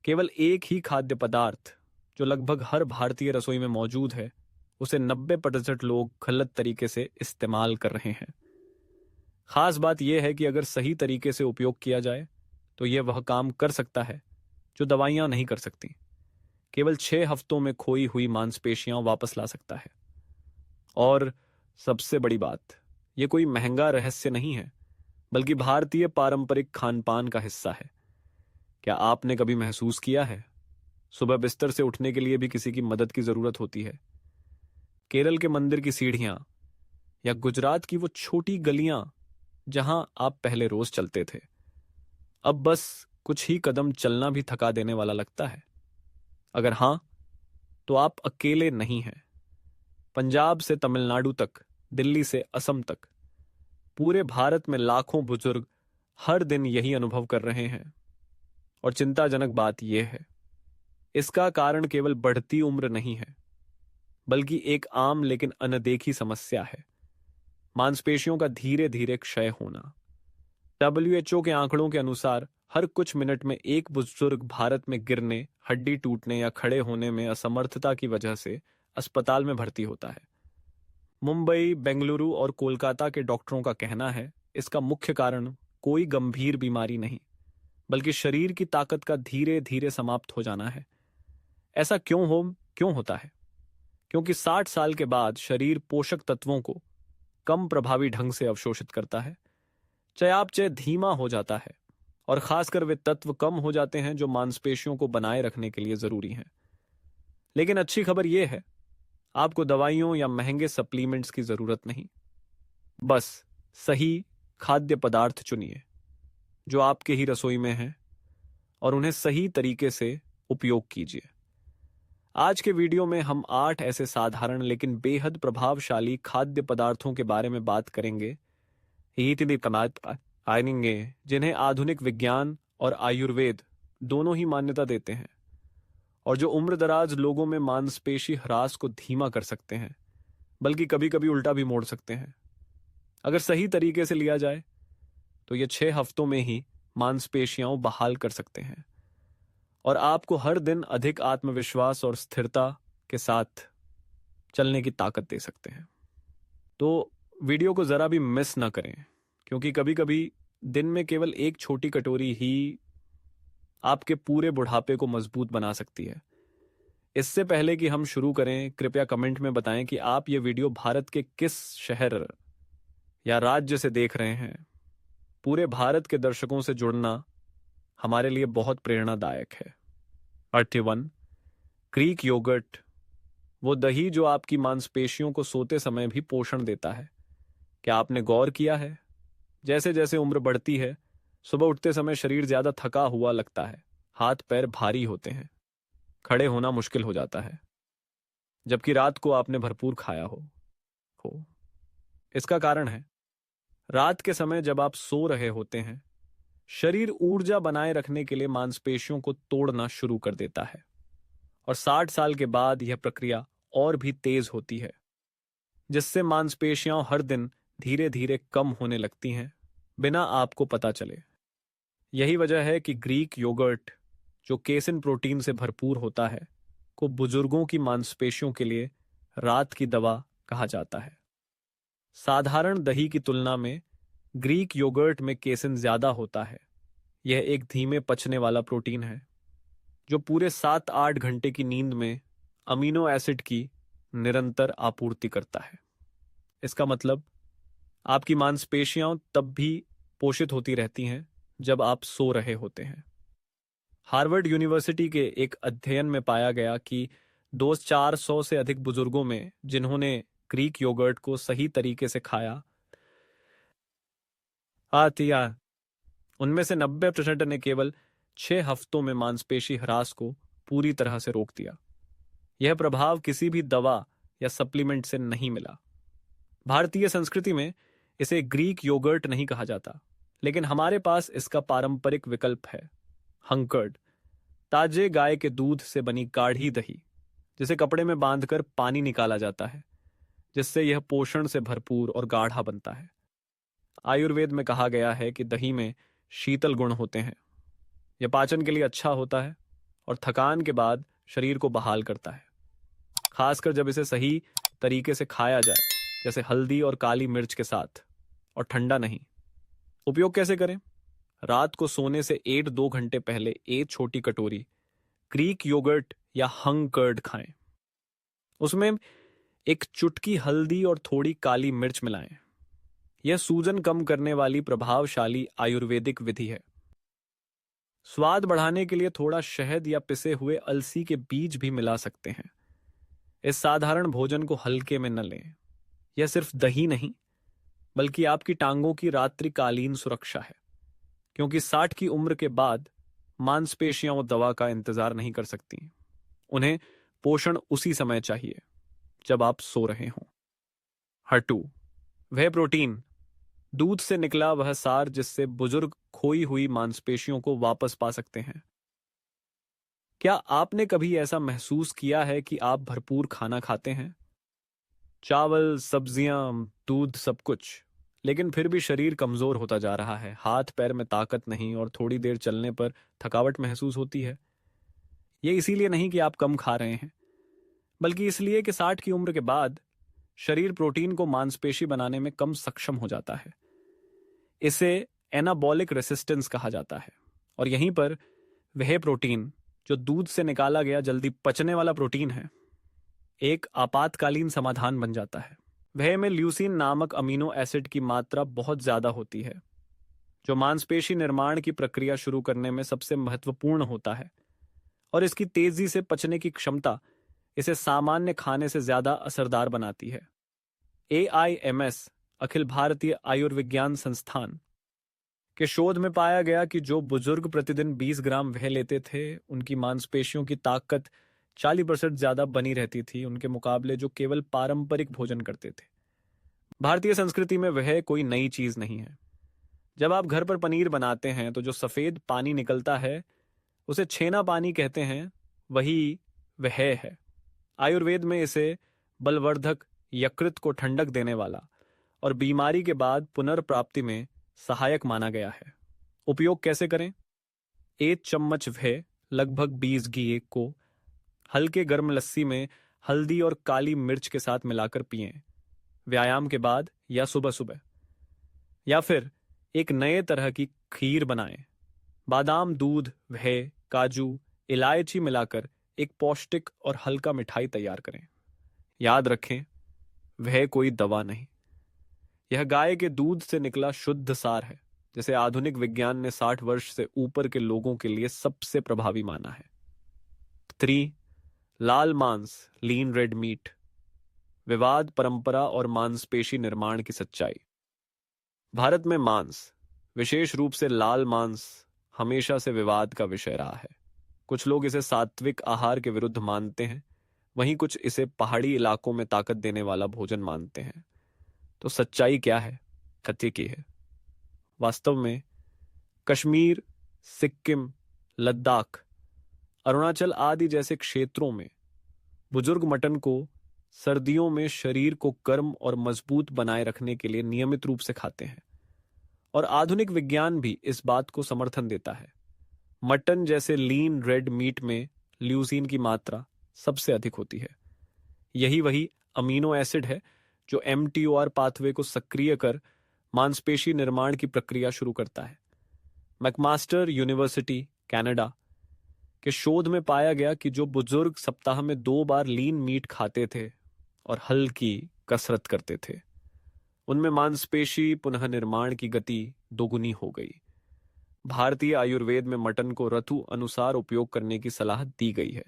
केवल एक ही खाद्य पदार्थ जो लगभग हर भारतीय रसोई में मौजूद है, उसे 90% लोग गलत तरीके से इस्तेमाल कर रहे हैं। खास बात यह है कि अगर सही तरीके से उपयोग किया जाए तो यह वह काम कर सकता है जो दवाइयां नहीं कर सकती। केवल 6 हफ्तों में खोई हुई मांसपेशियां वापस ला सकता है। और सबसे बड़ी बात, यह कोई महंगा रहस्य नहीं है, बल्कि भारतीय पारंपरिक खान पान का हिस्सा है। क्या आपने कभी महसूस किया है, सुबह बिस्तर से उठने के लिए भी किसी की मदद की जरूरत होती है? केरल के मंदिर की सीढ़ियां या गुजरात की वो छोटी गलियां जहां आप पहले रोज चलते थे, अब बस कुछ ही कदम चलना भी थका देने वाला लगता है। अगर हां, तो आप अकेले नहीं हैं। पंजाब से तमिलनाडु तक, दिल्ली से असम तक, पूरे भारत में लाखों बुजुर्ग हर दिन यही अनुभव कर रहे हैं। और चिंताजनक बात यह है, इसका कारण केवल बढ़ती उम्र नहीं है, बल्कि एक आम लेकिन अनदेखी समस्या है, मांसपेशियों का धीरे धीरे क्षय होना। WHO के आंकड़ों के अनुसार हर कुछ मिनट में एक बुजुर्ग भारत में गिरने, हड्डी टूटने या खड़े होने में असमर्थता की वजह से अस्पताल में भर्ती होता है। मुंबई, बेंगलुरु और कोलकाता के डॉक्टरों का कहना है, इसका मुख्य कारण कोई गंभीर बीमारी नहीं, बल्कि शरीर की ताकत का धीरे धीरे समाप्त हो जाना है। ऐसा क्यों होता है? क्योंकि 60 साल के बाद शरीर पोषक तत्वों को कम प्रभावी ढंग से अवशोषित करता है, चयापचय धीमा हो जाता है, और खासकर वे तत्व कम हो जाते हैं जो मांसपेशियों को बनाए रखने के लिए जरूरी हैं। लेकिन अच्छी खबर यह है, आपको दवाइयों या महंगे सप्लीमेंट्स की जरूरत नहीं। बस सही खाद्य पदार्थ चुनिए जो आपके ही रसोई में हैं, और उन्हें सही तरीके से उपयोग कीजिए। आज के वीडियो में हम 8 ऐसे साधारण लेकिन बेहद प्रभावशाली खाद्य पदार्थों के बारे में बात करेंगे, जिन्हें आधुनिक विज्ञान और आयुर्वेद दोनों ही मान्यता देते हैं, और जो उम्रदराज लोगों में मांसपेशी ह्रास को धीमा कर सकते हैं, बल्कि कभी कभी उल्टा भी मोड़ सकते हैं। अगर सही तरीके से लिया जाए तो ये 6 हफ्तों में ही मांसपेशियां बहाल कर सकते हैं, और आपको हर दिन अधिक आत्मविश्वास और स्थिरता के साथ चलने की ताकत दे सकते हैं। तो वीडियो को जरा भी मिस ना करें, क्योंकि कभी कभी दिन में केवल एक छोटी कटोरी ही आपके पूरे बुढ़ापे को मजबूत बना सकती है। इससे पहले कि हम शुरू करें, कृपया कमेंट में बताएं कि आप ये वीडियो भारत के किस शहर या राज्य से देख रहे हैं। पूरे भारत के दर्शकों से जुड़ना हमारे लिए बहुत प्रेरणादायक है। 81 ग्रीक योगर्ट, वो दही जो आपकी मांसपेशियों को सोते समय भी पोषण देता है। क्या आपने गौर किया है, जैसे जैसे उम्र बढ़ती है, सुबह उठते समय शरीर ज्यादा थका हुआ लगता है, हाथ पैर भारी होते हैं, खड़े होना मुश्किल हो जाता है, जबकि रात को आपने भरपूर खाया हो। इसका कारण है, रात के समय जब आप सो रहे होते हैं, शरीर ऊर्जा बनाए रखने के लिए मांसपेशियों को तोड़ना शुरू कर देता है, और 60 साल के बाद यह प्रक्रिया और भी तेज होती है, जिससे मांसपेशियां हर दिन धीरे धीरे कम होने लगती हैं, बिना आपको पता चले। यही वजह है कि ग्रीक योगर्ट, जो केसिन प्रोटीन से भरपूर होता है, को बुजुर्गों की मांसपेशियों के लिए रात की दवा कहा जाता है। साधारण दही की तुलना में ग्रीक योगर्ट में केसिन ज्यादा होता है। यह एक धीमे पचने वाला प्रोटीन है, जो पूरे 7-8 घंटे की नींद में अमीनो एसिड की निरंतर आपूर्ति करता है। इसका मतलब आपकी मांसपेशियां तब भी पोषित होती रहती हैं जब आप सो रहे होते हैं। हार्वर्ड यूनिवर्सिटी के एक अध्ययन में पाया गया कि 400 से अधिक बुजुर्गों में जिन्होंने ग्रीक योगर्ट को सही तरीके से खाया, उनमें से 90% ने केवल 6 हफ्तों में मांसपेशी ह्रास को पूरी तरह से रोक दिया। यह प्रभाव किसी भी दवा या सप्लीमेंट से नहीं मिला। भारतीय संस्कृति में इसे ग्रीक योगर्ट नहीं कहा जाता, लेकिन हमारे पास इसका पारंपरिक विकल्प है, हंकर्ड, ताजे गाय के दूध से बनी गाढ़ी दही, जिसे कपड़े में बांधकर पानी निकाला जाता है, जिससे यह पोषण से भरपूर और गाढ़ा बनता है। आयुर्वेद में कहा गया है कि दही में शीतल गुण होते हैं। यह पाचन के लिए अच्छा होता है और थकान के बाद शरीर को बहाल करता है, खासकर जब इसे सही तरीके से खाया जाए, जैसे हल्दी और काली मिर्च के साथ, और ठंडा नहीं। उपयोग कैसे करें? रात को सोने से 1-2 घंटे पहले एक छोटी कटोरी ग्रीक योगर्ट या हंग कर्ड खाएं। उसमें एक चुटकी हल्दी और थोड़ी काली मिर्च मिलाएं। यह सूजन कम करने वाली प्रभावशाली आयुर्वेदिक विधि है। स्वाद बढ़ाने के लिए थोड़ा शहद या पिसे हुए अलसी के बीज भी मिला सकते हैं। इस साधारण भोजन को हल्के में न लें। यह सिर्फ दही नहीं, बल्कि आपकी टांगों की रात्रिकालीन सुरक्षा है, क्योंकि 60 की उम्र के बाद मांसपेशियां दवा का इंतजार नहीं कर सकती। उन्हें पोषण उसी समय चाहिए जब आप सो रहे हों। हर2, वह प्रोटीन, दूध से निकला वह सार जिससे बुजुर्ग खोई हुई मांसपेशियों को वापस पा सकते हैं। क्या आपने कभी ऐसा महसूस किया है कि आप भरपूर खाना खाते हैं, चावल, सब्जियां, दूध, सब कुछ, लेकिन फिर भी शरीर कमजोर होता जा रहा है, हाथ पैर में ताकत नहीं और थोड़ी देर चलने पर थकावट महसूस होती है? ये इसीलिए नहीं कि आप कम खा रहे हैं, बल्कि इसलिए कि 60 की उम्र के बाद शरीर प्रोटीन को मांसपेशी बनाने में कम सक्षम हो जाता है। इसे एनाबॉलिक रेसिस्टेंस कहा जाता है। और यहीं पर वह प्रोटीन जो दूध से निकाला गया जल्दी पचने वाला प्रोटीन है, एक आपातकालीन समाधान बन जाता है। वह में ल्यूसीन नामक अमीनो एसिड की मात्रा बहुत ज्यादा होती है, जो मांसपेशी निर्माण की प्रक्रिया शुरू करने में सबसे महत्वपूर्ण होता है। और इसकी तेजी से पचने की क्षमता इसे सामान्य खाने से ज्यादा असरदार बनाती है। AIMS, अखिल भारतीय आयुर्विज्ञान संस्थान के शोध में पाया गया कि जो बुजुर्ग प्रतिदिन 20 ग्राम वह लेते थे, उनकी मांसपेशियों की ताकत 40% ज्यादा बनी रहती थी उनके मुकाबले जो केवल पारंपरिक भोजन करते थे। भारतीय संस्कृति में वह कोई नई चीज नहीं है। जब आप घर पर पनीर बनाते हैं तो जो सफेद पानी निकलता है, उसे छेना पानी कहते हैं, वही वह है। आयुर्वेद में इसे बलवर्धक, यकृत को ठंडक देने वाला और बीमारी के बाद पुनर्प्राप्ति में सहायक माना गया है। उपयोग कैसे करें? 1 चम्मच वह लगभग 20 घी को हल्के गर्म लस्सी में हल्दी और काली मिर्च के साथ मिलाकर पिएं, व्यायाम के बाद या सुबह सुबह। या फिर एक नए तरह की खीर बनाएं, बादाम दूध, वह, काजू, इलायची मिलाकर एक पौष्टिक और हल्का मिठाई तैयार करें। याद रखें, वह कोई दवा नहीं, यह गाय के दूध से निकला शुद्ध सार है, जिसे आधुनिक विज्ञान ने 60 वर्ष से ऊपर के लोगों के लिए सबसे प्रभावी माना है। 3. लाल मांस, लीन रेड मीट, विवाद, परंपरा और मांसपेशी निर्माण की सच्चाई। भारत में मांस, विशेष रूप से लाल मांस, हमेशा से विवाद का विषय रहा है। कुछ लोग इसे सात्विक आहार के विरुद्ध मानते हैं, वहीं कुछ इसे पहाड़ी इलाकों में ताकत देने वाला भोजन मानते हैं। तो सच्चाई क्या है? कथ्य की है। वास्तव में कश्मीर, सिक्किम, लद्दाख, अरुणाचल आदि जैसे क्षेत्रों में बुजुर्ग मटन को सर्दियों में शरीर को गर्म और मजबूत बनाए रखने के लिए नियमित रूप से खाते हैं। और आधुनिक विज्ञान भी इस बात को समर्थन देता है। मटन जैसे लीन रेड मीट में ल्यूसीन की मात्रा सबसे अधिक होती है। यही वही अमीनो एसिड है जो mTOR पाथवे को सक्रिय कर मांसपेशी निर्माण की प्रक्रिया शुरू करता है। मैकमास्टर यूनिवर्सिटी, कनाडा के शोध में पाया गया कि जो बुजुर्ग सप्ताह में 2 बार लीन मीट खाते थे और हल्की कसरत करते थे, उनमें मांसपेशी पुनः निर्माण की गति दोगुनी हो गई। भारतीय आयुर्वेद में मटन को ऋतु अनुसार उपयोग करने की सलाह दी गई है,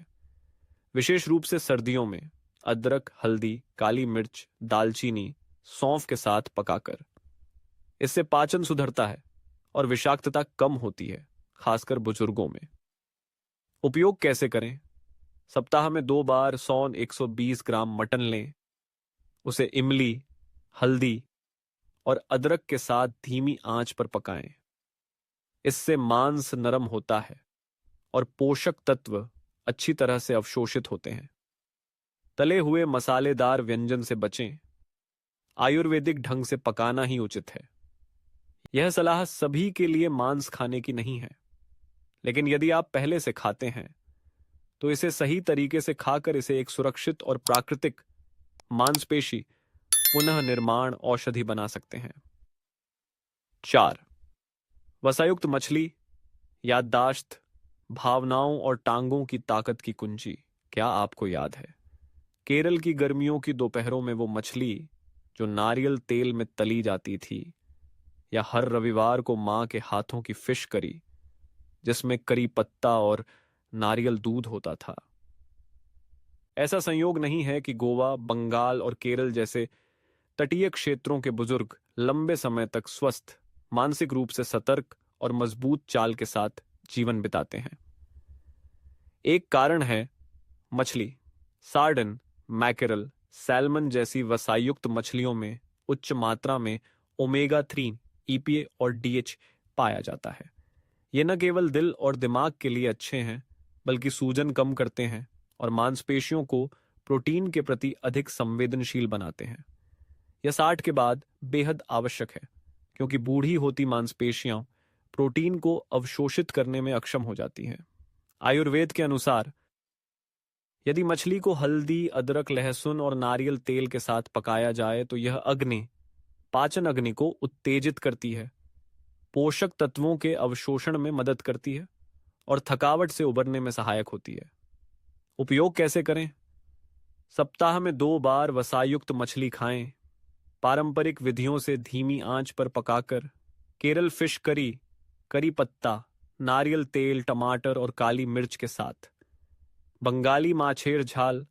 विशेष रूप से सर्दियों में अदरक, हल्दी, काली मिर्च, दालचीनी, सौंफ के साथ पकाकर। इससे पाचन सुधरता है और विषाक्तता कम होती है, खासकर बुजुर्गों में। उपयोग कैसे करें? सप्ताह में 2 बार सौन 120 ग्राम मटन लें, उसे इमली, हल्दी और अदरक के साथ धीमी आंच पर पकाएं। इससे मांस नरम होता है और पोषक तत्व अच्छी तरह से अवशोषित होते हैं। तले हुए मसालेदार व्यंजन से बचें। आयुर्वेदिक ढंग से पकाना ही उचित है। यह सलाह सभी के लिए मांस खाने की नहीं है, लेकिन यदि आप पहले से खाते हैं तो इसे सही तरीके से खाकर इसे एक सुरक्षित और प्राकृतिक मांसपेशी पुनः निर्माण औषधि बना सकते हैं। 4. वसायुक्त मछली, याददाश्त, भावनाओं और टांगों की ताकत की कुंजी। क्या आपको याद है केरल की गर्मियों की दोपहरों में वो मछली जो नारियल तेल में तली जाती थी, या हर रविवार को मां के हाथों की फिश करी जिसमें करी पत्ता और नारियल दूध होता था। ऐसा संयोग नहीं है कि गोवा, बंगाल और केरल जैसे तटीय क्षेत्रों के बुजुर्ग लंबे समय तक स्वस्थ, मानसिक रूप से सतर्क और मजबूत चाल के साथ जीवन बिताते हैं। एक कारण है मछली, सार्डन, मैकेरल, सैल्मन जैसी वसायुक्त मछलियों में उच्च मात्रा में ओमेगा 3, ईपीए और डीएच पाया जाता है। ये न केवल दिल और दिमाग के लिए अच्छे हैं, बल्कि सूजन कम करते हैं और मांसपेशियों को प्रोटीन के प्रति अधिक संवेदनशील बनाते हैं। यह 60 के बाद बेहद आवश्यक है, क्योंकि बूढ़ी होती मांसपेशियां प्रोटीन को अवशोषित करने में अक्षम हो जाती हैं। आयुर्वेद के अनुसार यदि मछली को हल्दी, अदरक, लहसुन और नारियल तेल के साथ पकाया जाए तो यह पाचन अग्नि को उत्तेजित करती है, पोषक तत्वों के अवशोषण में मदद करती है और थकावट से उबरने में सहायक होती है। उपयोग कैसे करें? सप्ताह में 2 बार वसायुक्त मछली खाएं। पारंपरिक विधियों से धीमी आंच पर पकाकर केरल फिश करी, करी पत्ता, नारियल तेल, टमाटर और काली मिर्च के साथ। बंगाली माछेर झाल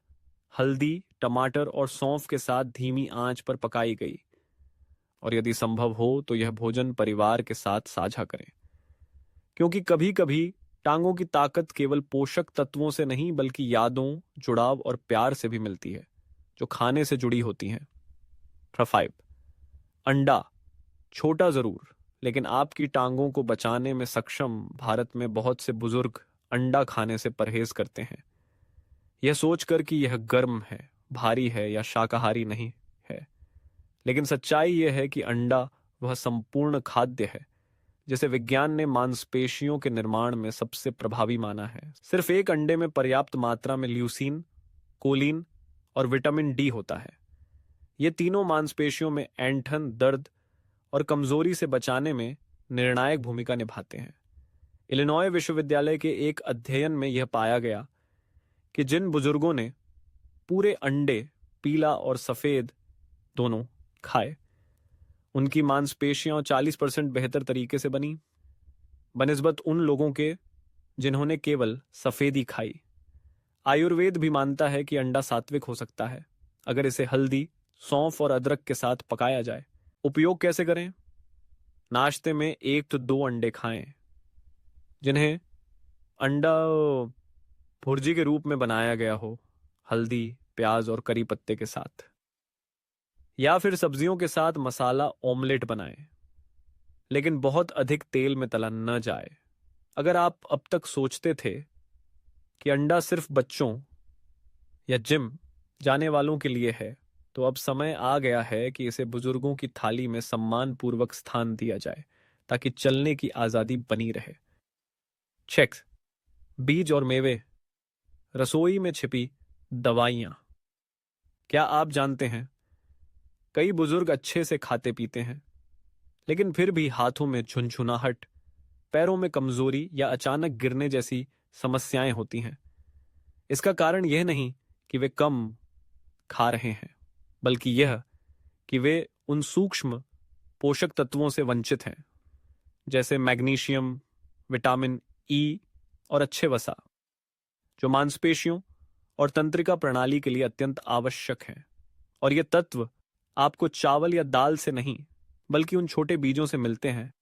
हल्दी, टमाटर और सौंफ के साथ धीमी आंच पर पकाई गई। और यदि संभव हो तो यह भोजन परिवार के साथ साझा करें, क्योंकि कभी कभी टांगों की ताकत केवल पोषक तत्वों से नहीं बल्कि यादों, जुड़ाव और प्यार से भी मिलती है, जो खाने से जुड़ी होती हैं। 5. अंडा, छोटा जरूर लेकिन आपकी टांगों को बचाने में सक्षम। भारत में बहुत से बुजुर्ग अंडा खाने से परहेज करते हैं, यह सोचकर कि यह गर्म है, भारी है या शाकाहारी नहीं है। लेकिन सच्चाई यह है कि अंडा वह संपूर्ण खाद्य है जिसे विज्ञान ने मांसपेशियों के निर्माण में सबसे प्रभावी माना है। सिर्फ एक अंडे में पर्याप्त मात्रा में ल्यूसीन, कोलिन और विटामिन डी होता है। ये तीनों मांसपेशियों में ऐंठन, दर्द और कमजोरी से बचाने में निर्णायक भूमिका निभाते हैं। इलिनॉय विश्वविद्यालय के एक अध्ययन में यह पाया गया कि जिन बुजुर्गों ने पूरे अंडे, पीला और सफेद दोनों, खाए, उनकी मांसपेशियां 40% बेहतर तरीके से बनी बनिस्बत उन लोगों के जिन्होंने केवल सफेदी खाई। आयुर्वेद भी मानता है कि अंडा सात्विक हो सकता है अगर इसे हल्दी, सौंफ और अदरक के साथ पकाया जाए। उपयोग कैसे करें? नाश्ते में 1 तो 2 अंडे खाएं, जिन्हें अंडा भुर्जी के रूप में बनाया गया हो, हल्दी, प्याज और करी पत्ते के साथ, या फिर सब्जियों के साथ मसाला ऑमलेट बनाएं, लेकिन बहुत अधिक तेल में तला न जाए। अगर आप अब तक सोचते थे कि अंडा सिर्फ बच्चों या जिम जाने वालों के लिए है, तो अब समय आ गया है कि इसे बुजुर्गों की थाली में सम्मानपूर्वक स्थान दिया जाए ताकि चलने की आजादी बनी रहे। चेक, बीज और मेवे, रसोई में छिपी दवाइयां। क्या आप जानते हैं कई बुजुर्ग अच्छे से खाते पीते हैं, लेकिन फिर भी हाथों में झुनझुनाहट, पैरों में कमजोरी या अचानक गिरने जैसी समस्याएं होती हैं। इसका कारण यह नहीं कि वे कम खा रहे हैं, बल्कि यह कि वे उन सूक्ष्म पोषक तत्वों से वंचित हैं, जैसे मैग्नीशियम, विटामिन ई और अच्छे वसा, जो मांसपेशियों और तंत्रिका प्रणाली के लिए अत्यंत आवश्यक हैं। और ये तत्व आपको चावल या दाल से नहीं बल्कि उन छोटे बीजों से मिलते हैं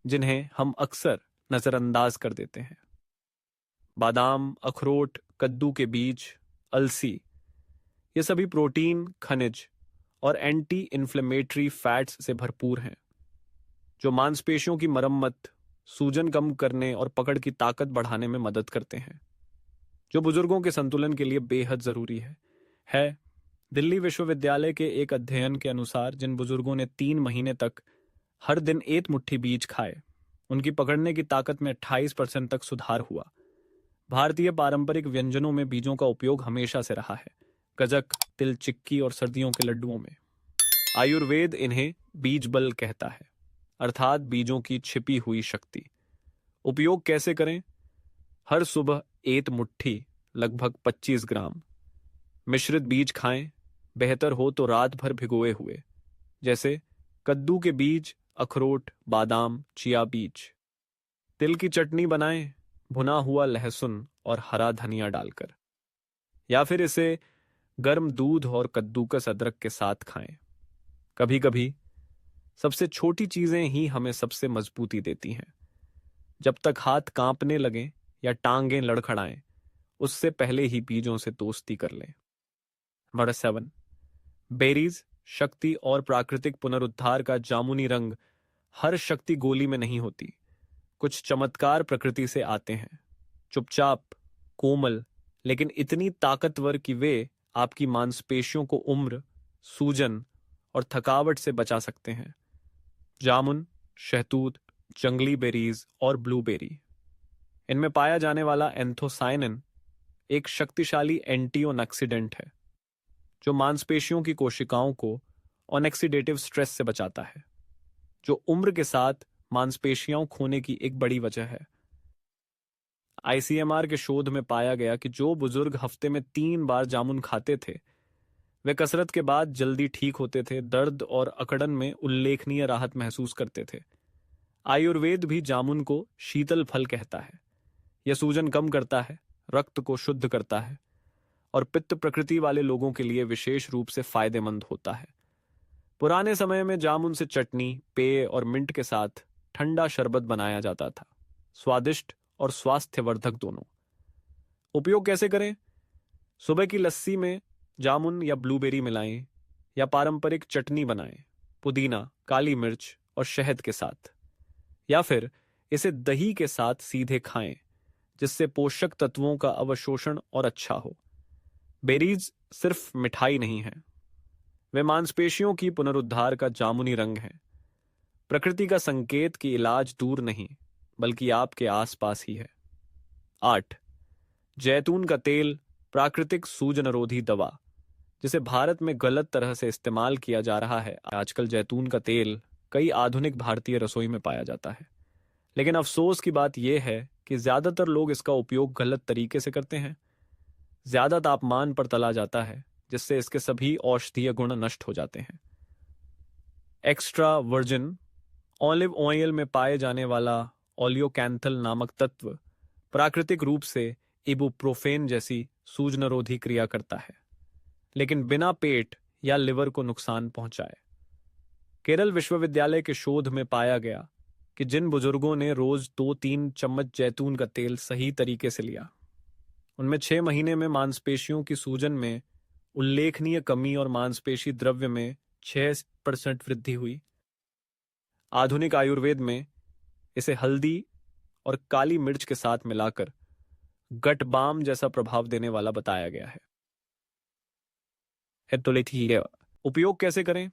जिन्हें हम अक्सर नजरअंदाज कर देते हैं। बादाम, अखरोट, कद्दू के बीज, अलसी, ये सभी प्रोटीन, खनिज और एंटी इन्फ्लेमेटरी फैट्स से भरपूर हैं, जो मांसपेशियों की मरम्मत, सूजन कम करने और पकड़ की ताकत बढ़ाने में मदद करते हैं, जो बुजुर्गों के संतुलन के लिए बेहद जरूरी है। दिल्ली विश्वविद्यालय के एक अध्ययन के अनुसार जिन बुजुर्गों ने 3 महीने तक हर दिन 1 मुट्ठी बीज खाए, उनकी पकड़ने की ताकत में 28% तक सुधार हुआ। भारतीय पारंपरिक व्यंजनों में बीजों का उपयोग हमेशा से रहा है, गजक, तिल चिक्की और सर्दियों के लड्डुओं में। आयुर्वेद इन्हें बीज बल कहता है, अर्थात बीजों की छिपी हुई शक्ति। उपयोग कैसे करें? हर सुबह एक मुट्ठी, लगभग 25 ग्राम मिश्रित बीज खाएं। बेहतर हो तो रात भर भिगोए हुए, जैसे कद्दू के बीज, अखरोट, बादाम, चिया बीज। तिल की चटनी बनाएं, भुना हुआ लहसुन और हरा धनिया डालकर, या फिर इसे गर्म दूध और कद्दूकस अदरक के साथ खाएं। कभी कभी सबसे छोटी चीजें ही हमें सबसे मजबूती देती हैं। जब तक हाथ कांपने लगें या टांगें लड़खड़ाएं, उससे पहले ही बीजों से दोस्ती कर लें। नंबर 7, बेरीज, शक्ति और प्राकृतिक पुनरुद्धार का जामुनी रंग हर शक्ति गोली में नहीं होती। कुछ चमत्कार प्रकृति से आते हैं, चुपचाप, कोमल, लेकिन इतनी ताकतवर कि वे आपकी मांसपेशियों को उम्र, सूजन और थकावट से बचा सकते हैं। जामुन, शहतूत, जंगली बेरीज और ब्लूबेरी। इनमें पाया जाने वाला एंथोसायनिन एक शक्तिशाली एंटीओक्सीडेंट है, जो मांसपेशियों की कोशिकाओं को ऑक्सीडेटिव स्ट्रेस से बचाता है, जो उम्र के साथ मांसपेशियां खोने की एक बड़ी वजह है। आईसीएमआर के शोध में पाया गया कि जो बुजुर्ग हफ्ते में 3 बार जामुन खाते थे, वे कसरत के बाद जल्दी ठीक होते थे, दर्द और अकड़न में उल्लेखनीय राहत महसूस करते थे। आयुर्वेद भी जामुन को शीतल फल कहता है। यह सूजन कम करता है, रक्त को शुद्ध करता है और पित्त प्रकृति वाले लोगों के लिए विशेष रूप से फायदेमंद होता है। पुराने समय में जामुन से चटनी, पेय और मिंट के साथ ठंडा शरबत बनाया जाता था, स्वादिष्ट और स्वास्थ्यवर्धक दोनों। उपयोग कैसे करें? सुबह की लस्सी में जामुन या ब्लूबेरी मिलाएं, या पारंपरिक चटनी बनाएं, पुदीना, काली मिर्च और शहद के साथ, या फिर इसे दही के साथ सीधे खाएं, जिससे पोषक तत्वों का अवशोषण और अच्छा हो। बेरीज सिर्फ मिठाई नहीं है, वे मांसपेशियों की पुनरुद्धार का जामुनी रंग है, प्रकृति का संकेत कि इलाज दूर नहीं बल्कि आपके आसपास ही है। 8, जैतून का तेल, प्राकृतिक सूजनरोधी दवा, जिसे भारत में गलत तरह से इस्तेमाल किया जा रहा है। आजकल जैतून का तेल कई आधुनिक भारतीय रसोई में पाया जाता है, लेकिन अफसोस की बात यह है कि ज्यादातर लोग इसका उपयोग गलत तरीके से करते हैं। ज्यादा तापमान पर तला जाता है, जिससे इसके सभी औषधीय गुण नष्ट हो जाते हैं। एक्स्ट्रा वर्जिन ऑलिव ऑयल में पाए जाने वाला ओलियोकैंथल नामक तत्व प्राकृतिक रूप से इबुप्रोफेन जैसी सूजनरोधी क्रिया करता है, लेकिन बिना पेट या लिवर को नुकसान पहुंचाए। केरल विश्वविद्यालय के शोध में पाया गया कि जिन बुजुर्गों ने रोज 2-3 चम्मच जैतून का तेल सही तरीके से लिया, उनमें 6 महीने में मांसपेशियों की सूजन में उल्लेखनीय कमी और मांसपेशी द्रव्य में 6% वृद्धि हुई। आधुनिक आयुर्वेद में इसे हल्दी और काली मिर्च के साथ मिलाकर गट बाम जैसा प्रभाव देने वाला बताया गया है। उपयोग कैसे करें?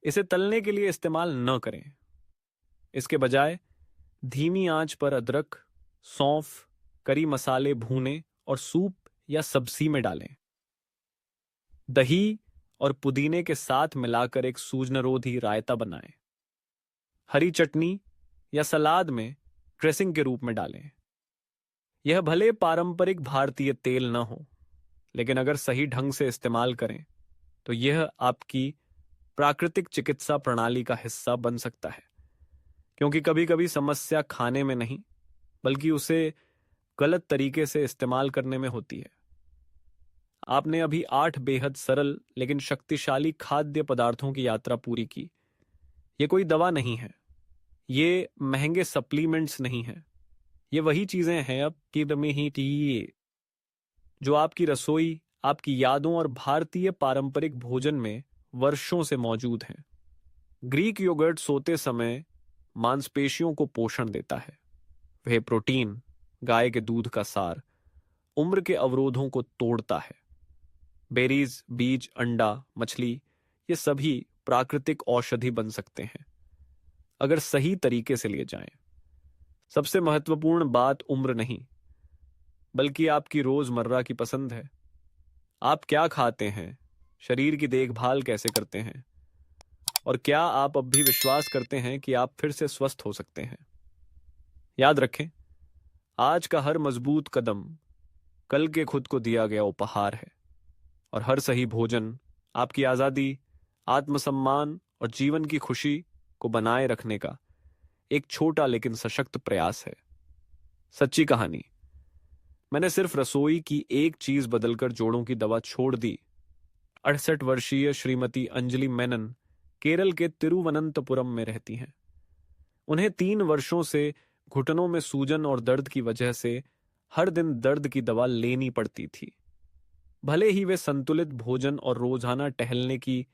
इसे तलने के लिए इस्तेमाल न करें। इसके बजाय धीमी आंच पर अदरक, सौंफ, करी मसाले भूनें और सूप या सब्जी में डालें। दही और पुदीने के साथ मिलाकर एक सूजनरोधी रायता बनाएं। हरी चटनी या सलाद में ड्रेसिंग के रूप में डालें। यह भले पारंपरिक भारतीय तेल न हो, लेकिन अगर सही ढंग से इस्तेमाल करें तो यह आपकी प्राकृतिक चिकित्सा प्रणाली का हिस्सा बन सकता है, क्योंकि कभी कभी समस्या खाने में नहीं बल्कि उसे गलत तरीके से इस्तेमाल करने में होती है। आपने अभी 8 बेहद सरल लेकिन शक्तिशाली खाद्य पदार्थों की यात्रा पूरी की। ये कोई दवा नहीं है, ये महंगे सप्लीमेंट्स नहीं है, ये वही चीजें हैं अब की जो आपकी रसोई, आपकी यादों और भारतीय पारंपरिक भोजन में वर्षों से मौजूद हैं। ग्रीक योगर्ट सोते समय मांसपेशियों को पोषण देता है। वह प्रोटीन, गाय के दूध का सार, उम्र के अवरोधों को तोड़ता है। बेरीज, बीज, अंडा, मछली, ये सभी प्राकृतिक औषधि बन सकते हैं अगर सही तरीके से लिए जाएं। सबसे महत्वपूर्ण बात उम्र नहीं, बल्कि आपकी रोजमर्रा की पसंद है। आप क्या खाते हैं, शरीर की देखभाल कैसे करते हैं, और क्या आप अब भी विश्वास करते हैं कि आप फिर से स्वस्थ हो सकते हैं। याद रखें, आज का हर मजबूत कदम कल के खुद को दिया गया उपहार है, और हर सही भोजन आपकी आजादी, आत्मसम्मान और जीवन की खुशी को बनाए रखने का एक छोटा लेकिन सशक्त प्रयास है। सच्ची कहानी, मैंने सिर्फ रसोई की एक चीज बदलकर जोड़ों की दवा छोड़ दी। 68 वर्षीय श्रीमती अंजलि मेनन केरल के तिरुवनंतपुरम में रहती हैं। उन्हें 3 वर्षों से घुटनों में सूजन और दर्द की वजह से हर दिन दर्द की दवा लेनी पड़ती थी। भले ही वे संतुलित भोजन और रोजाना टहलने की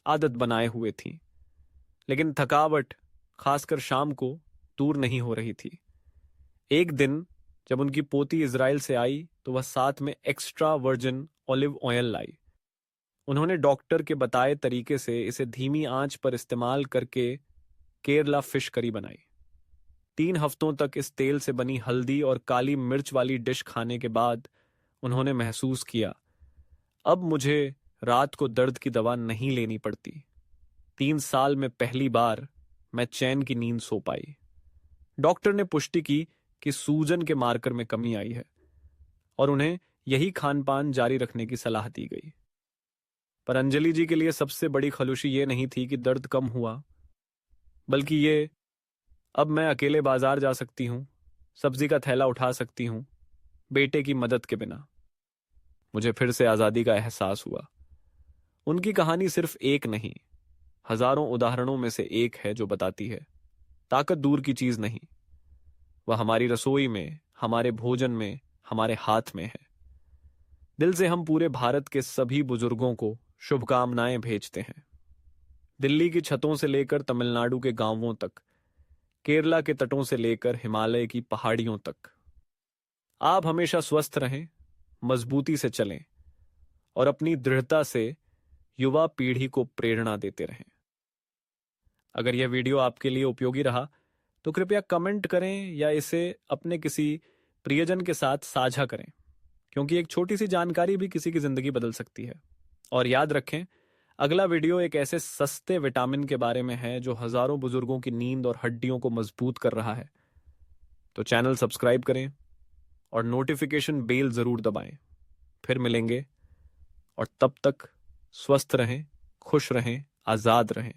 आदत बनाए हुए थीं, लेकिन थकावट, खासकर शाम को, दूर नहीं हो रही थी। एक दिन जब उनकी पोती इजराइल से आई तो वह साथ में एक्स्ट्रा वर्जिन ऑलिव ऑयल लाई। उन्होंने डॉक्टर के बताए तरीके से इसे धीमी आंच पर इस्तेमाल करके केरला फिश करी बनाई। 3 हफ्तों तक इस तेल से बनी हल्दी और काली मिर्च वाली डिश खाने के बाद उन्होंने महसूस किया, अब मुझे रात को दर्द की दवा नहीं लेनी पड़ती। 3 साल में पहली बार मैं चैन की नींद सो पाई। डॉक्टर ने पुष्टि की कि सूजन के मार्कर में कमी आई है और उन्हें यही खानपान जारी रखने की सलाह दी गई। पर अंजलि जी के लिए सबसे बड़ी खलुशी ये नहीं थी कि दर्द कम हुआ, बल्कि ये, अब मैं अकेले बाजार जा सकती हूँ, सब्जी का थैला उठा सकती हूँ, बेटे की मदद के बिना। मुझे फिर से आजादी का एहसास हुआ। उनकी कहानी सिर्फ एक नहीं, हजारों उदाहरणों में से एक है जो बताती है, ताकत दूर की चीज नहीं, वह हमारी रसोई में, हमारे भोजन में, हमारे हाथ में है। दिल से हम पूरे भारत के सभी बुजुर्गों को शुभकामनाएं भेजते हैं। दिल्ली की छतों से लेकर तमिलनाडु के गांवों तक, केरला के तटों से लेकर हिमालय की पहाड़ियों तक, आप हमेशा स्वस्थ रहें, मजबूती से चलें और अपनी दृढ़ता से युवा पीढ़ी को प्रेरणा देते रहें। अगर यह वीडियो आपके लिए उपयोगी रहा तो कृपया कमेंट करें या इसे अपने किसी प्रियजन के साथ साझा करें, क्योंकि एक छोटी सी जानकारी भी किसी की जिंदगी बदल सकती है। और याद रखें, अगला वीडियो एक ऐसे सस्ते विटामिन के बारे में है जो हजारों बुजुर्गों की नींद और हड्डियों को मजबूत कर रहा है। तो चैनल सब्सक्राइब करें और नोटिफिकेशन बेल जरूर दबाएं। फिर मिलेंगे, और तब तक स्वस्थ रहें, खुश रहें, आजाद रहें।